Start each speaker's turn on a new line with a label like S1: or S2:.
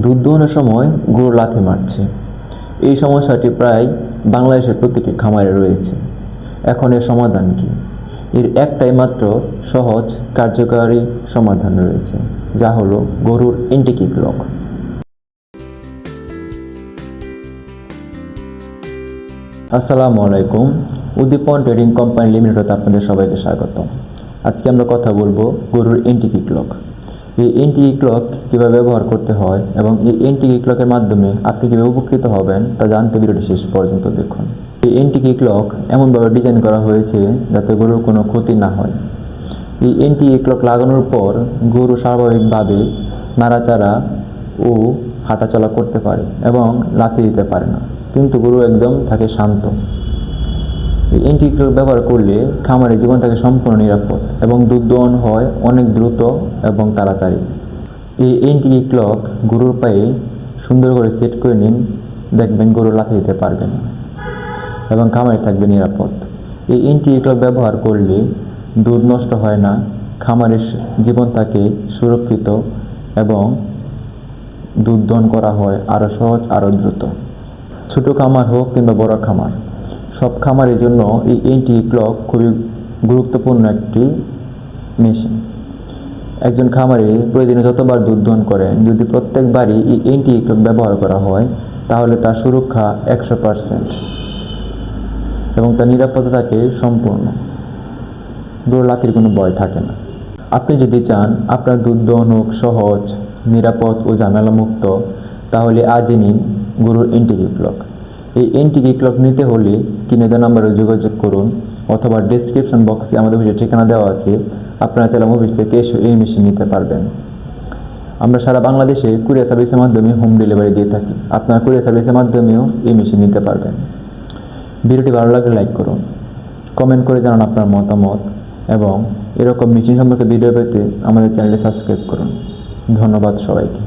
S1: দুধ দোহনের সময় গরু লাথি মারছে। এই সমস্যাটি প্রায় বাংলাদেশের প্রতিটি খামারে রয়েছে। এখন এর সমাধান কি? এর একটাই মাত্র সহজ কার্যকারী সমাধান রয়েছে, যা হলো গরুর এন্টি-কিক লক। আসসালামু আলাইকুম। উদ্দীপন ট্রেডিং কোম্পানি লিমিটেডে আপনাদের সবাইকে স্বাগত। আজকে আমরা কথা বলবো গরুর এন্টি-কিক লক। এই এন্টি-কিক লক কীভাবে ব্যবহার করতে হয় এবং এই এন্টি-কিক লকের মাধ্যমে আপনি কীভাবে উপকৃত হবেন তা জানতে ভিডিওটি শেষ পর্যন্ত দেখুন। এই এন্টি-কিক লক এমনভাবে ডিজাইন করা হয়েছে যাতে গরুর কোনো ক্ষতি না হয়। এই এন্টি-কিক লক লাগানোর পর গরু স্বাভাবিকভাবে নাড়াচাড়া ও হাঁটাচলা করতে পারে এবং লাথি দিতে পারে না, কিন্তু গরু একদম থাকে শান্ত। এই এন্টি-কিক লক ব্যবহার করলে খামারের জীবন থাকে সম্পূর্ণ নিরাপদ এবং দুধ দোহন হয় অনেক দ্রুত এবং তাড়াতাড়ি। এই এন্টি-কিক লক গরুর পায়ে সুন্দর করে সেট করে নিন, দেখবেন গরু লাথি দিতে পারবে না এবং খামারে থাকবে নিরাপদ। এই এন্টি-কিক লক ব্যবহার করলে দুধ নষ্ট হয় না, খামারের জীবন থাকে সুরক্ষিত এবং দুধ দহন করা হয় আরও সহজ, আরও দ্রুত। ছোটো খামার হোক কিংবা বড় খামার, সব খামারের জন্য এই এন্টি-কিক লক খুবই গুরুত্বপূর্ণ একটি মেশিন। একজন খামারে প্রতিদিনে যতবার দুধ দহন করেন, যদি প্রত্যেকবারই এই এন্টি-কিক লক ব্যবহার করা হয় তাহলে তার সুরক্ষা 100% এবং তার নিরাপত্তা থাকে সম্পূর্ণ। গরুর লাথির কোনো ভয় থাকে না। আপনি যদি চান আপনার দুধ দহন হোক সহজ, নিরাপদ ও ঝামেলামুক্ত, তাহলে আজই নিন গরুর এন্টি-কিক লক। এই এন্টি-কিক লক নিতে হলে স্ক্রিনে দেওয়া নাম্বারে যোগাযোগ করুন অথবা ডেসক্রিপশন বক্সে আমাদের ভিডিও ঠিকানা দেওয়া আছে। আপনারা চাইলে অফিস থেকে এসে এই মেশিন নিতে পারবেন। আমরা সারা বাংলাদেশে কুরিয়ার সার্ভিসের মাধ্যমে হোম ডেলিভারি দিয়ে থাকি। আপনারা কুরিয়ার সার্ভিসের মাধ্যমেও এই মেশিন নিতে পারবেন। ভিডিওটি ভালো লাগলে লাইক করুন, কমেন্ট করে জানান আপনার মতামত এবং এরকম মেশিন সম্পর্কে ভিডিও পেতে আমাদের চ্যানেলটি সাবস্ক্রাইব করুন। ধন্যবাদ সবাইকে।